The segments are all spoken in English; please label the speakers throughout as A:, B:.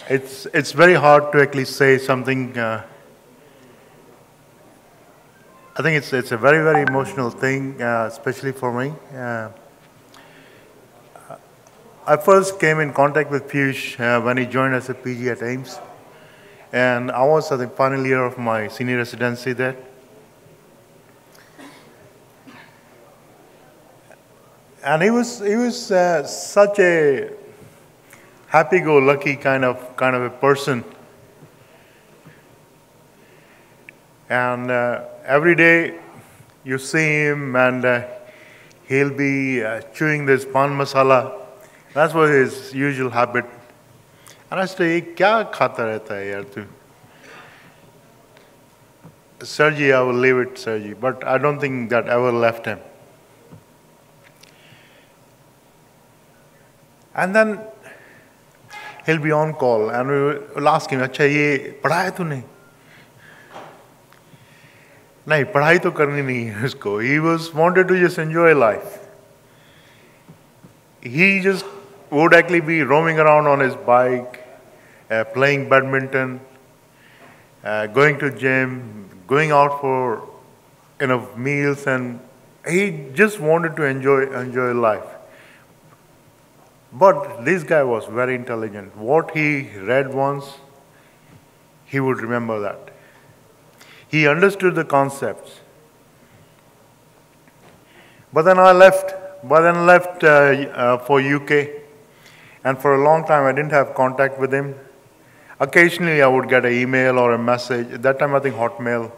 A: It's very hard to actually say something. I think it's a very, very emotional thing, especially for me. I first came in contact with Piyush when he joined as a PG at AIMS. And I was at the final year of my senior residency there. And he was such a happy-go-lucky kind of a person. And every day you see him and he'll be chewing this pan masala. That's what his usual habit. And I say, "Kya khata rehta hai yaar tu?" Sergi, I will leave it, Sergi. But I don't think that ever left him. And then he'll be on call and we'll ask him, "Acha, ye padha hai tune?" नहीं, पढ़ाई तो करनी नहीं है उसको. He wanted to just enjoy life. He just would actually be roaming around on his bike, playing badminton, going to gym, going out for meals, and he just wanted to enjoy life. But this guy was very intelligent. What he read once, he would remember that. He understood the concepts. But then I left. For UK. And for a long time, I didn't have contact with him. Occasionally, I would get an email or a message. At that time, I think Hotmail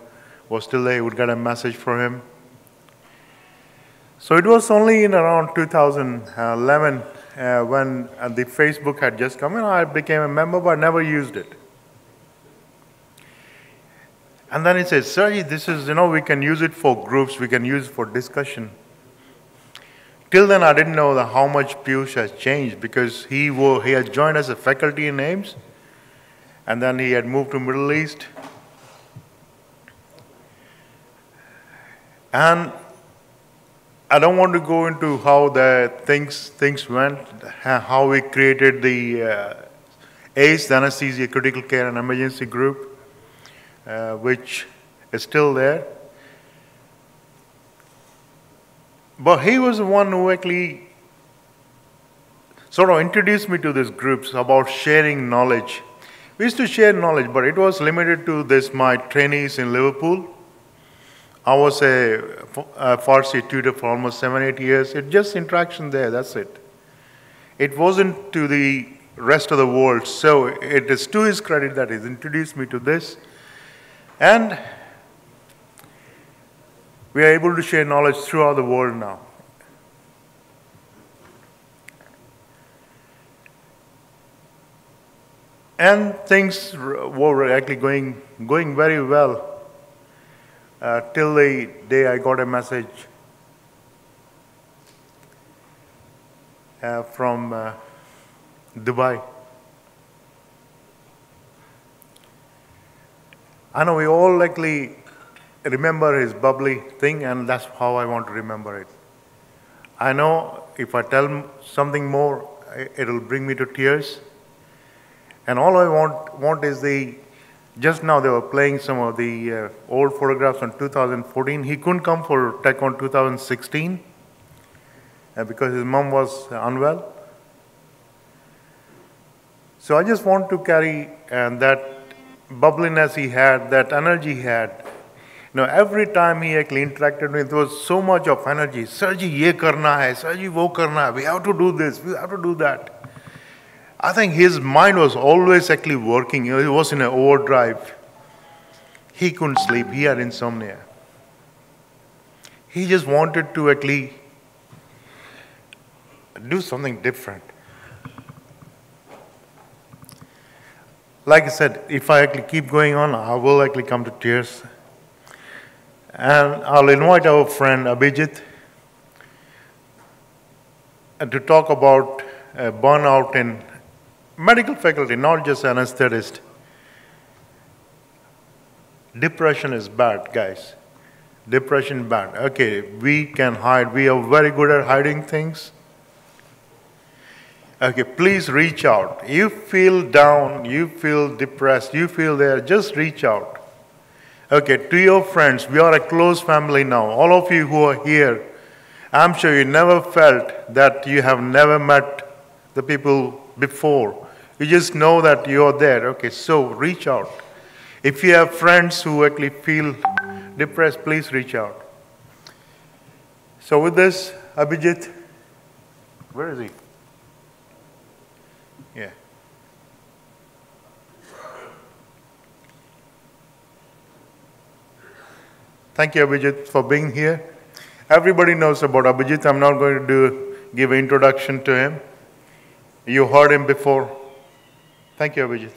A: was still there. I would get a message from him. So it was only in around 2011 when the Facebook had just come in. I became a member, but I never used it. And then he says, "Sergi, this is, we can use it for groups. We can use it for discussion." Till then, I didn't know how much Piyush has changed because he had joined as a faculty in AIMS, and then he had moved to Middle East. And I don't want to go into how the things went, how we created the ACE, the Anesthesia Critical Care and Emergency Group, which is still there. But he was the one who actually sort of introduced me to these groups about sharing knowledge. We used to share knowledge, but it was limited to my trainees in Liverpool. I was a Farsi tutor for almost 7-8 years. It's just interaction there, that's it. It wasn't to the rest of the world. So it is to his credit that he's introduced me to this. And we are able to share knowledge throughout the world now. And things were actually going very well till the day I got a message from Dubai. I know we all likely remember his bubbly thing, and that's how I want to remember it. I know if I tell something more, it'll bring me to tears. And all I want is just now they were playing some of the old photographs from 2014. He couldn't come for TACON 2016 because his mom was unwell. So I just want to carry that bubbliness he had, that energy he had. Every time he actually interacted with me, there was so much of energy. "Sergi, ye karna hai, Sergi, wo karna hai, we have to do this, we have to do that." I think his mind was always actually working. He was in an overdrive. He couldn't sleep. He had insomnia. He just wanted to actually do something different. Like I said, if I actually keep going on, I will actually come to tears. And I'll invite our friend Abhijit to talk about burnout in medical faculty, not just anesthetist. Depression is bad, guys. Depression bad. Okay, we can hide. We are very good at hiding things. Okay, please reach out. You feel down, you feel depressed, you feel there, just reach out. Okay, to your friends, we are a close family now. All of you who are here, I'm sure you never felt that you have never met the people before. You just know that you are there. Okay, so reach out. If you have friends who actually feel depressed, please reach out. So with this, Abhijit, where is he? Yeah. Thank you, Abhijit, for being here. Everybody knows about Abhijit. I'm not going to give an introduction to him. You heard him before. Thank you, Abhijit.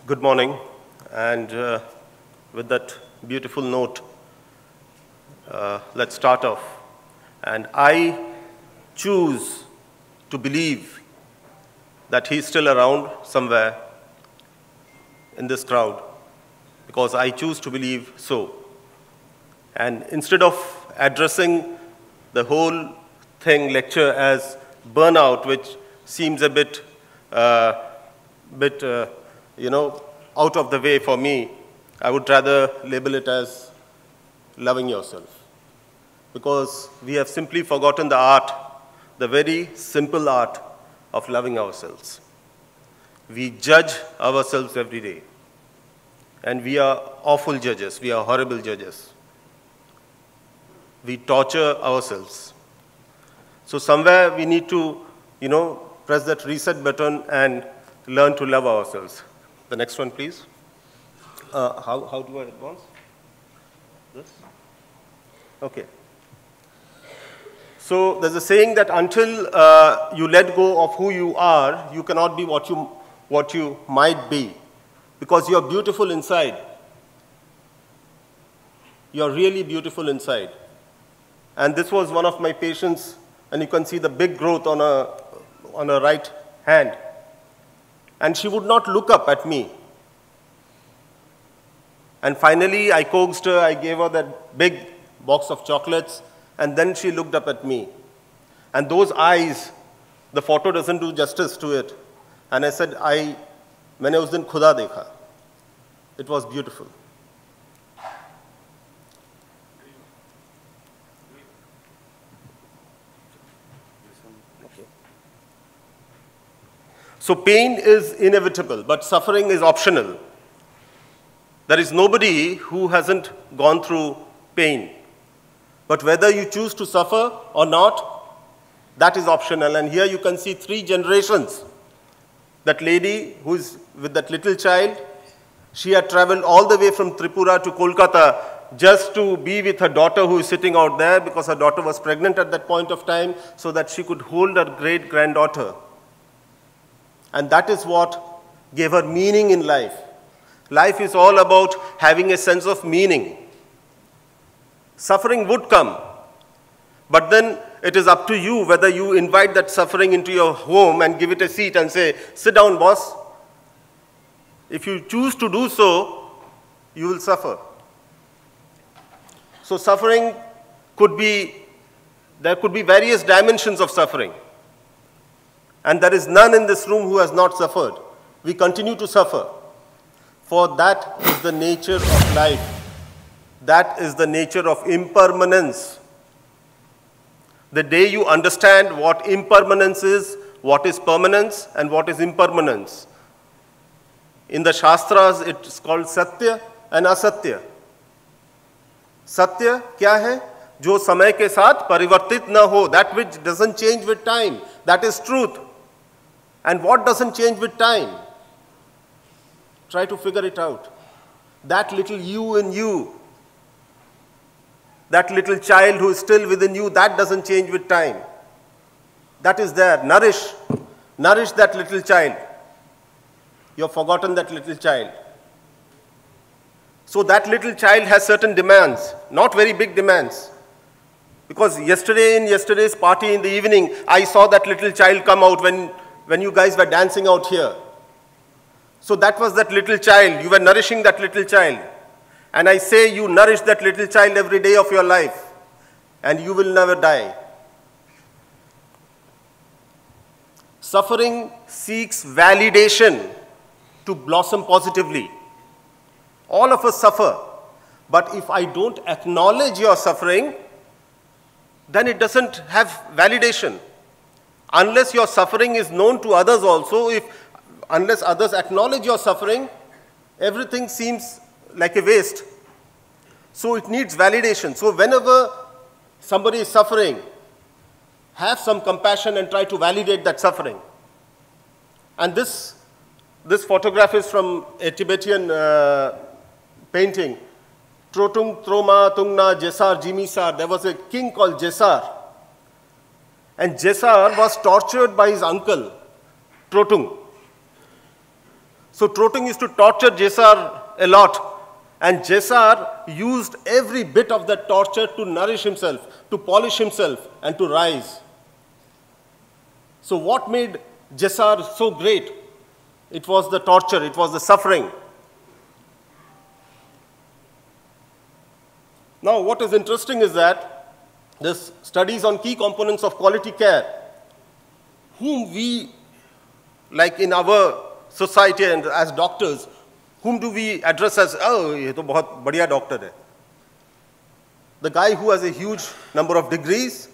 B: Good morning, and with that beautiful note, let's start off. And I choose to believe that he's still around somewhere in this crowd, because I choose to believe so. And instead of addressing the whole lecture as burnout, which seems a bit, out of the way for me, I would rather label it as loving yourself. Because we have simply forgotten the art, the very simple art of loving ourselves. We judge ourselves every day. And we are awful judges. We are horrible judges. We torture ourselves. So somewhere we need to, press that reset button and learn to love ourselves. The next one, please. How do I advance? This? Okay. So there's a saying that until you let go of who you are, you cannot be what you might be, because you're beautiful inside. You're really beautiful inside. And this was one of my patients, and you can see the big growth on her right hand. And she would not look up at me. And finally, I coaxed her, I gave her that big box of chocolates, and then she looked up at me. And those eyes, the photo doesn't do justice to it. And I said, मैंने उस दिन खुदा देखा. It was beautiful. So pain is inevitable, but suffering is optional. There is nobody who hasn't gone through pain. But whether you choose to suffer or not, that is optional. And here you can see 3 generations. That lady who is with that little child, she had traveled all the way from Tripura to Kolkata just to be with her daughter who is sitting out there, because her daughter was pregnant at that point of time, so that she could hold her great-granddaughter. And that is what gave her meaning in life. Life is all about having a sense of meaning. Suffering would come, but then it is up to you whether you invite that suffering into your home and give it a seat and say, sit down, boss. If you choose to do so, you will suffer. So suffering could be, there could be various dimensions of suffering. And there is none in this room who has not suffered. We continue to suffer. For that is the nature of life. That is the nature of impermanence. The day you understand what impermanence is, what is permanence, and what is impermanence. In the Shastras, it's called Satya and Asatya. Satya kya hai? Jo samay ke saath parivartit na ho, that which doesn't change with time. That is truth. And what doesn't change with time? Try to figure it out. That little you in you, that little child who is still within you, that doesn't change with time. That is there. Nourish that little child. You have forgotten that little child. So that little child has certain demands, not very big demands. Because in yesterday's party in the evening, I saw that little child come out when you guys were dancing out here. So that was that little child. You were nourishing that little child. And I say you nourish that little child every day of your life, and you will never die. Suffering seeks validation to blossom positively. All of us suffer. But if I don't acknowledge your suffering, then it doesn't have validation. Unless your suffering is known to others also, unless others acknowledge your suffering, everything seems like a waste. So it needs validation. So whenever somebody is suffering, have some compassion and try to validate that suffering. And this photograph is from a Tibetan painting. Trotung, Troma, Tungna, Jesar, Jimisar. There was a king called Jesar. And Jesar was tortured by his uncle, Trotung. So Trotung used to torture Jesar a lot. And Jesar used every bit of that torture to nourish himself, to polish himself, and to rise. So what made Jesar so great? It was the torture, it was the suffering. Now, what is interesting is that this studies on key components of quality care, whom we, like in our society and as doctors, whom do we address as, oh, ye to bahut badhiya doctor hai. The guy who has a huge number of degrees,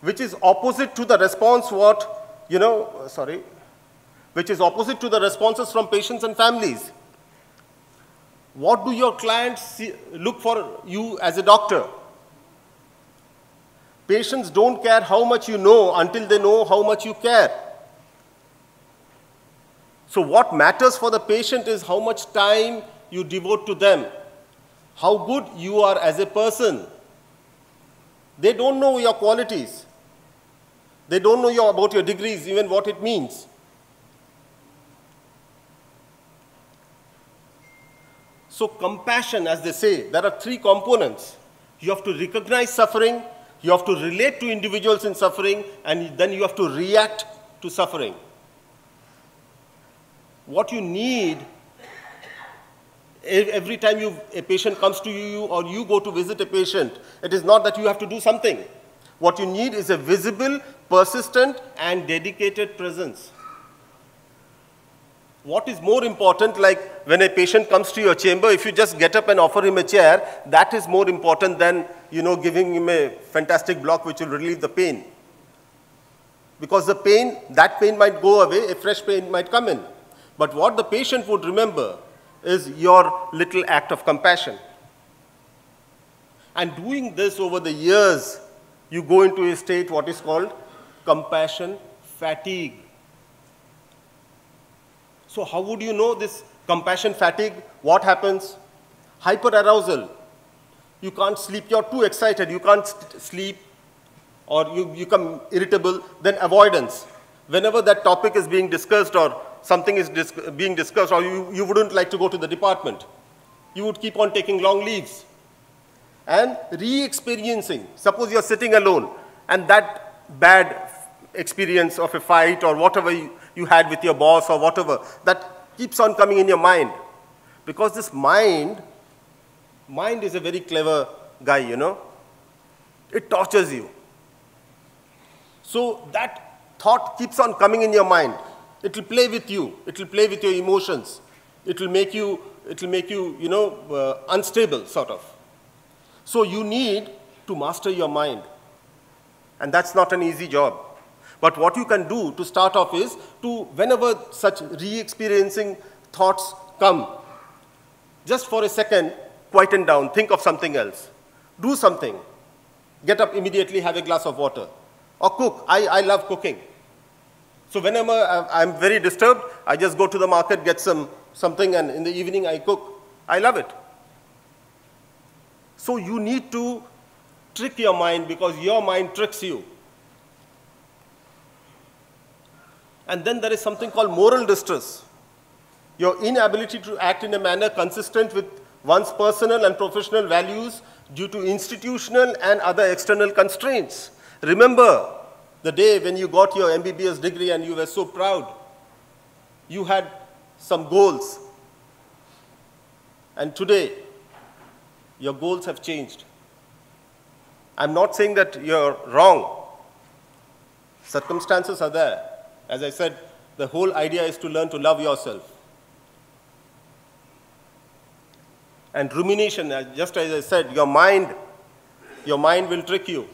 B: which is opposite to the response which is opposite to the responses from patients and families. What do your clients look for you as a doctor? Patients don't care how much you know until they know how much you care. So what matters for the patient is how much time you devote to them, how good you are as a person. They don't know your qualities. They don't know about your degrees, even what it means. So compassion, as they say, there are 3 components. You have to recognize suffering, you have to relate to individuals in suffering, and then you have to react to suffering. What you need Every time a patient comes to you or you go to visit a patient, it is not that you have to do something. What you need is a visible, persistent, and dedicated presence. What is more important, like when a patient comes to your chamber, if you just get up and offer him a chair, that is more important than, giving him a fantastic block which will relieve the pain. Because that pain might go away, a fresh pain might come in. But what the patient would remember is your little act of compassion. And doing this over the years, you go into a state what is called compassion fatigue. So how would you know this compassion fatigue? What happens? Hyperarousal. You can't sleep, you're too excited, you can't sleep, or you become irritable. Then avoidance. Whenever that topic is being discussed or something is being discussed, or you wouldn't like to go to the department, you would keep on taking long leaves. And re-experiencing. Suppose you're sitting alone, and that bad experience of a fight or whatever you had with your boss or whatever, that keeps on coming in your mind. Because this mind is a very clever guy, It tortures you. So that thought keeps on coming in your mind. It will play with you. It will play with your emotions. It will make you, unstable, sort of. So you need to master your mind. And that's not an easy job. But what you can do to start off is to, whenever such re-experiencing thoughts come, just for a second, quieten down, think of something else. Do something. Get up immediately, have a glass of water. Or cook. I love cooking. So whenever I'm very disturbed, I just go to the market, get something, and in the evening I cook. I love it. So you need to trick your mind, because your mind tricks you. And then there is something called moral distress. Your inability to act in a manner consistent with one's personal and professional values due to institutional and other external constraints. Remember the day when you got your MBBS degree and you were so proud. You had some goals. And today, your goals have changed. I'm not saying that you're wrong. Circumstances are there. As I said, the whole idea is to learn to love yourself. And rumination, just as I said, your mind will trick you.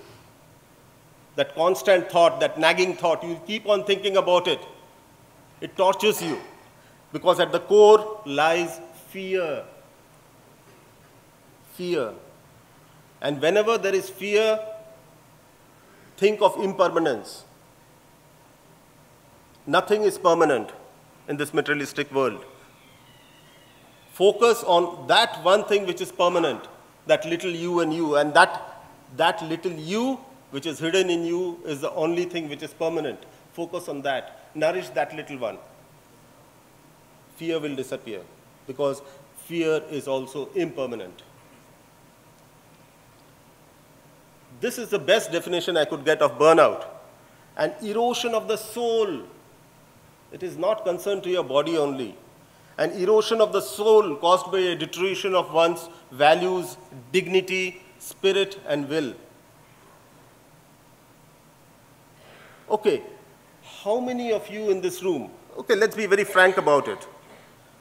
B: That constant thought, that nagging thought, you keep on thinking about it. It tortures you. Because at the core lies fear. Fear. And whenever there is fear, think of impermanence. Nothing is permanent in this materialistic world. Focus on that one thing which is permanent, that little you and you, and that little you which is hidden in you is the only thing which is permanent. Focus on that. Nourish that little one. Fear will disappear, because fear is also impermanent. This is the best definition I could get of burnout. An erosion of the soul. It is not concerned to your body only. An erosion of the soul caused by a deterioration of one's values, dignity, spirit, and will. Okay, how many of you in this room, okay, let's be very frank about it,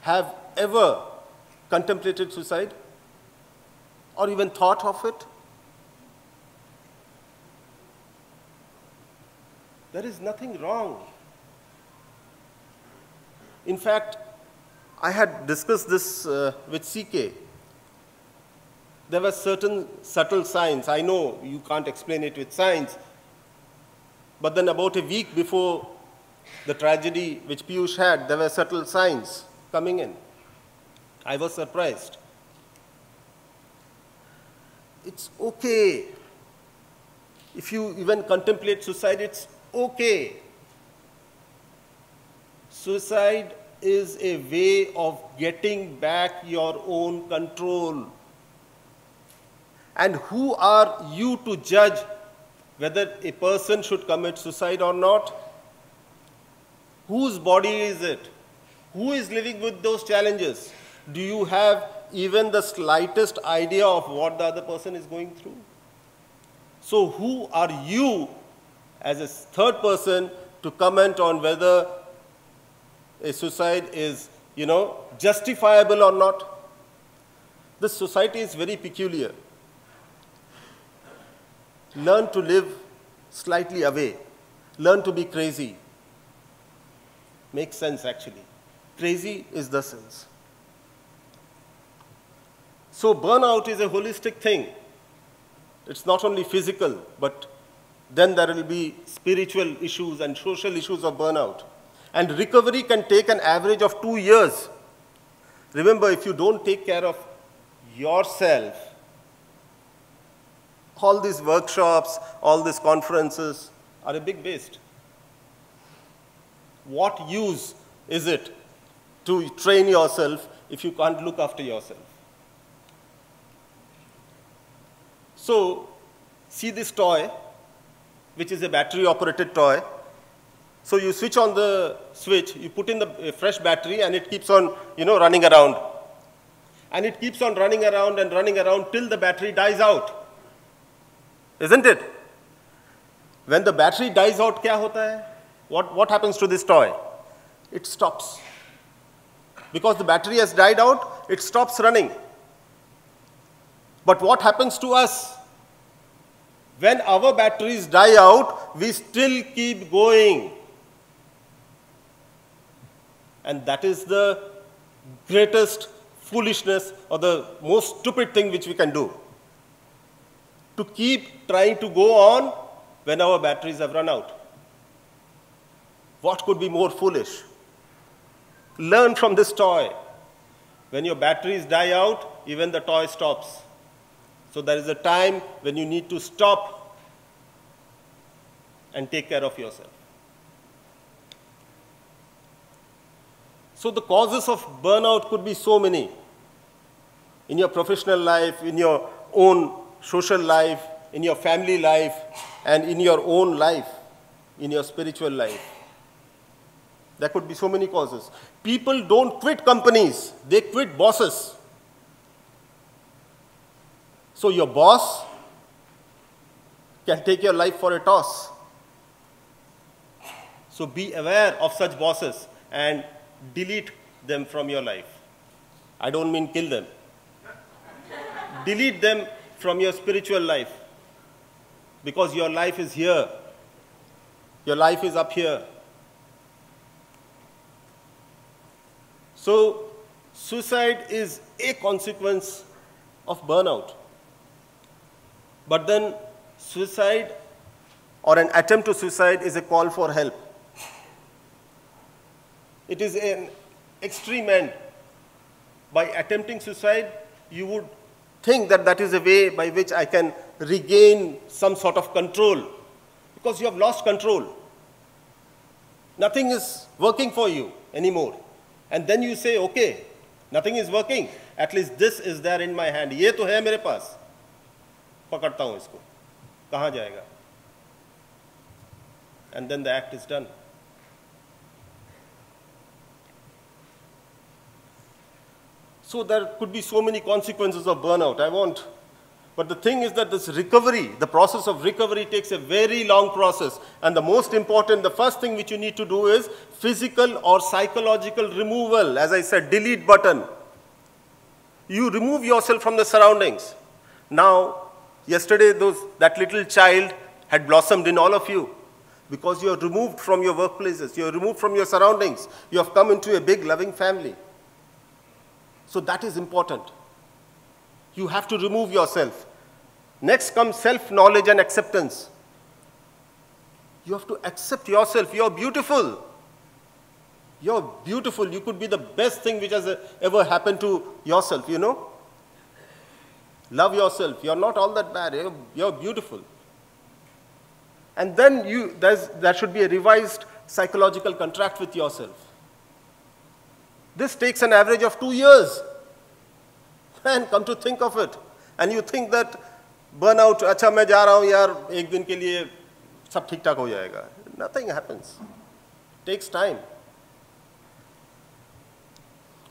B: have ever contemplated suicide or even thought of it? There is nothing wrong. In fact, I had discussed this with CK. There were certain subtle signs. I know you can't explain it with science, but then about a week before the tragedy which Piyush had, there were subtle signs coming in. I was surprised. It's okay. If you even contemplate suicide, it's okay. Suicide is a way of getting back your own control. And who are you to judge whether a person should commit suicide or not? Whose body is it? Who is living with those challenges? Do you have even the slightest idea of what the other person is going through? So who are you as a third person to comment on whether a suicide is, justifiable or not? This society is very peculiar. Learn to live slightly away. Learn to be crazy. Makes sense, actually. Crazy is the sense. So burnout is a holistic thing. It's not only physical, but then there will be spiritual issues and social issues of burnout. And recovery can take an average of 2 years. Remember, if you don't take care of yourself, all these workshops, all these conferences are a big waste. What use is it to train yourself if you can't look after yourself? So, see this toy, which is a battery-operated toy. So you switch on the switch, you put in the fresh battery, and it keeps on, running around. And it keeps on running around and running around till the battery dies out. Isn't it? When the battery dies out, kya hota hai? What happens to this toy? It stops. Because the battery has died out, it stops running. But what happens to us? When our batteries die out, we still keep going. And that is the greatest foolishness or the most stupid thing which we can do. To keep trying to go on when our batteries have run out. What could be more foolish? Learn from this toy. When your batteries die out, even the toy stops. So there is a time when you need to stop and take care of yourself. So the causes of burnout could be so many. In your professional life, in your own social life, in your family life, and in your own life, in your spiritual life. There could be so many causes. People don't quit companies, they quit bosses. So your boss can take your life for a toss. So be aware of such bosses and delete them from your life. I don't mean kill them. Delete them from your spiritual life. Because your life is here. Your life is up here. So suicide is a consequence of burnout. But then suicide or an attempt to suicide is a call for help. It is an extreme end. By attempting suicide, you would think that that is a way by which I can regain some sort of control. Because you have lost control. Nothing is working for you anymore. And then you say, okay, nothing is working. At least this is there in my hand. ये तो है मेरे पास. पकड़ता हूँ इसको. कहाँ जाएगा? And then the act is done. So there could be so many consequences of burnout. But the thing is that this recovery, the process of recovery takes a very long process. And the most important, the first thing which you need to do is physical or psychological removal. As I said, delete button. You remove yourself from the surroundings. Now, yesterday that little child had blossomed in all of you because you are removed from your workplaces, you are removed from your surroundings. You have come into a big loving family. So that is important. You have to remove yourself. Next comes self-knowledge and acceptance. You have to accept yourself. You are beautiful. You are beautiful. You could be the best thing which has ever happened to yourself, you know. Love yourself. You are not all that bad. You are beautiful. And then there should be a revised psychological contract with yourself. This takes an average of 2 years. And come to think of it. And you think that burnout, अच्छा मैं जा रहा हूँ यार, एक दिन के लिए सब ठीक ठाक हो जाएगा. Nothing happens. It takes time.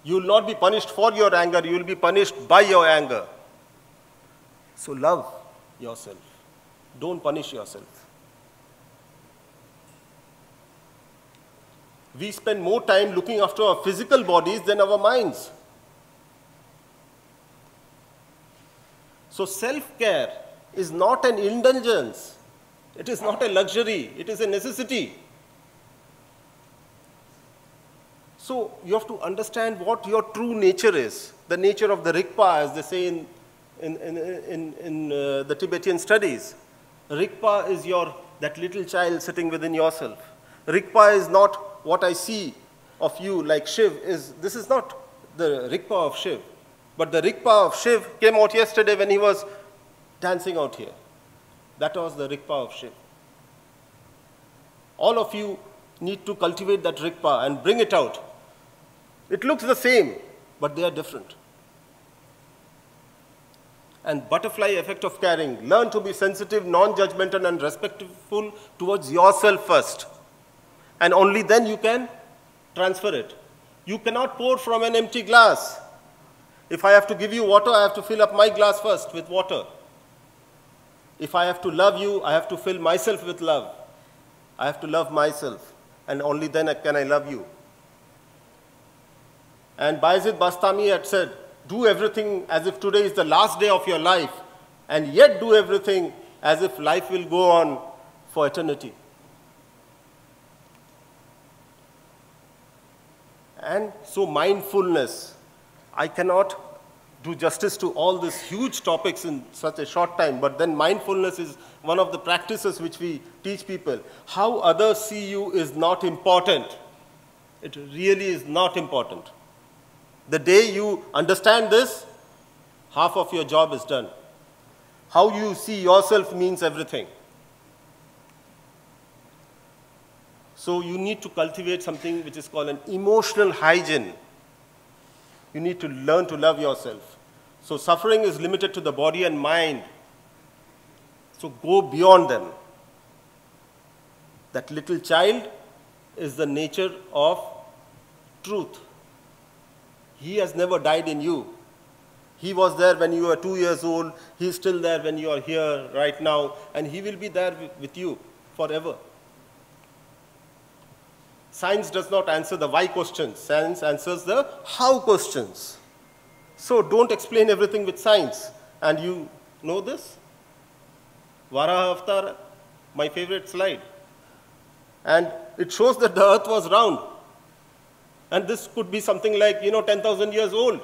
B: You will not be punished for your anger, you will be punished by your anger. So love yourself. Don't punish yourself. We spend more time looking after our physical bodies than our minds. So self-care is not an indulgence. It is not a luxury. It is a necessity. So you have to understand what your true nature is. The nature of the Rigpa, as they say in the Tibetan studies. Rigpa is that little child sitting within yourself. Rigpa is not what I see of you like Shiv. This is not the Rigpa of Shiv. But the Rigpa of Shiv came out yesterday when he was dancing out here. That was the Rigpa of Shiv. All of you need to cultivate that Rigpa and bring it out. It looks the same, but they are different. And butterfly effect of caring. Learn to be sensitive, non-judgmental, and respectful towards yourself first. And only then you can transfer it. You cannot pour from an empty glass. If I have to give you water, I have to fill up my glass first with water. If I have to love you, I have to fill myself with love. I have to love myself, and only then can I love you. And Bayezid Bastami had said, do everything as if today is the last day of your life, and yet do everything as if life will go on for eternity. And so mindfulness, I cannot do justice to all these huge topics in such a short time, but then mindfulness is one of the practices which we teach people. How others see you is not important. It really is not important. The day you understand this, half of your job is done. How you see yourself means everything. So you need to cultivate something which is called an emotional hygiene. You need to learn to love yourself. So suffering is limited to the body and mind. So go beyond them. That little child is the nature of truth. He has never died in you. He was there when you were 2 years old. He is still there when you are here right now. And he will be there with you forever. Science does not answer the why questions. Science answers the how questions. So don't explain everything with science. And you know this? Varaha Avatar, my favorite slide. And it shows that the earth was round. And this could be something like, 10,000 years old.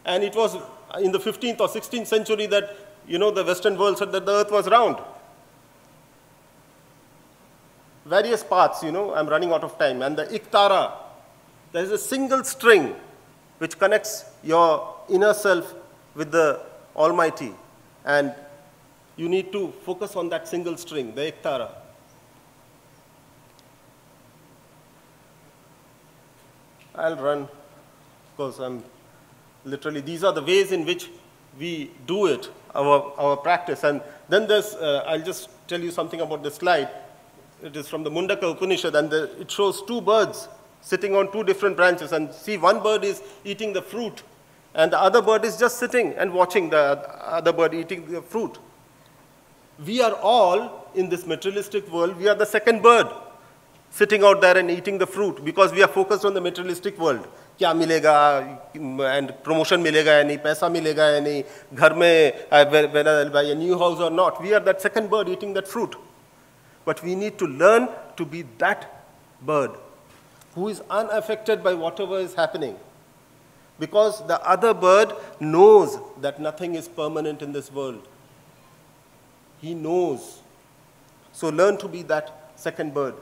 B: And it was in the 15th or 16th century that, the Western world said that the earth was round. Various parts, I'm running out of time. And the Iktara, there is a single string which connects your inner self with the Almighty. And you need to focus on that single string, the Iktara. I'll run because these are the ways in which we do it, our practice. And then there's, I'll just tell you something about this slide. It is from the Mundaka Upanishad, and it shows two birds sitting on two different branches. And see, one bird is eating the fruit, and the other bird is just sitting and watching the other bird eating the fruit. We are all, in this materialistic world, we are the second bird, sitting out there and eating the fruit, because we are focused on the materialistic world. Kya milega, and promotion milega ya nahi, paisa milega ya nahi, ghar mein, whether I'll buy a new house or not. We are that second bird eating that fruit. But we need to learn to be that bird who is unaffected by whatever is happening. Because the other bird knows that nothing is permanent in this world. He knows. So learn to be that second bird.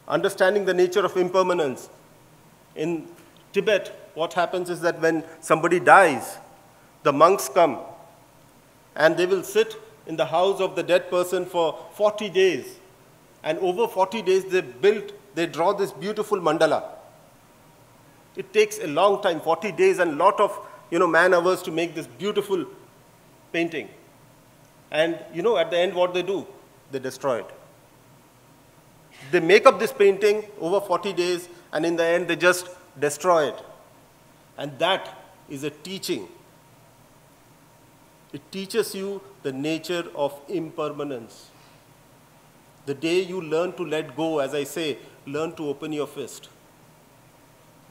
B: Understanding the nature of impermanence. In Tibet, what happens is that when somebody dies, the monks come and they will sit in the house of the dead person for 40 days. And over 40 days, they draw this beautiful mandala. It takes a long time, 40 days, and a lot of man-hours to make this beautiful painting. And at the end, what they do? They destroy it. They make up this painting over 40 days, and in the end, they just destroy it. And that is a teaching. It teaches you the nature of impermanence. The day you learn to let go, as I say, learn to open your fist.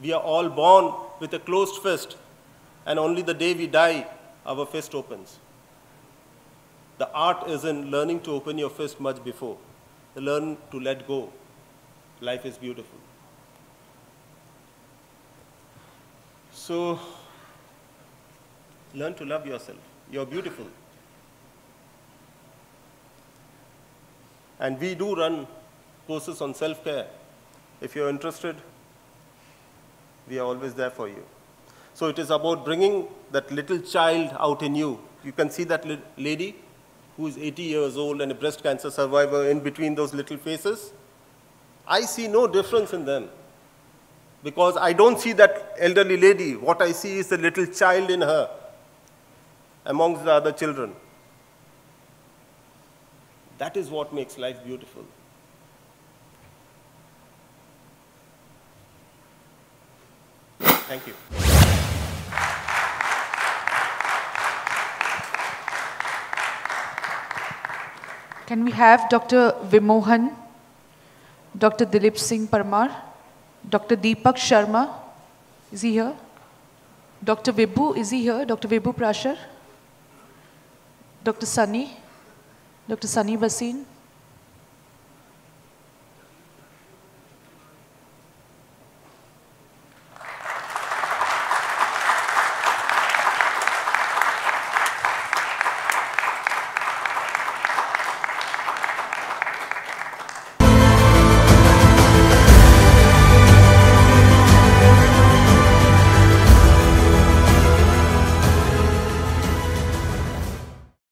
B: We are all born with a closed fist, and only the day we die, our fist opens. The art is in learning to open your fist much before. Learn to let go. Life is beautiful. So, learn to love yourself. You're beautiful. And we do run courses on self-care. If you're interested, we are always there for you. So it is about bringing that little child out in you. You can see that lady who is 80 years old and a breast cancer survivor in between those little faces. I see no difference in them because I don't see that elderly lady. What I see is the little child in her amongst the other children. That is what makes life beautiful. Thank you.
C: Can we have Dr. Vimohan, Dr. Dilip Singh Parmar, Dr. Deepak Sharma, is he here? Dr. Vibhu, is he here? Dr. Vibhu Prashar, Dr. Sunny Basin,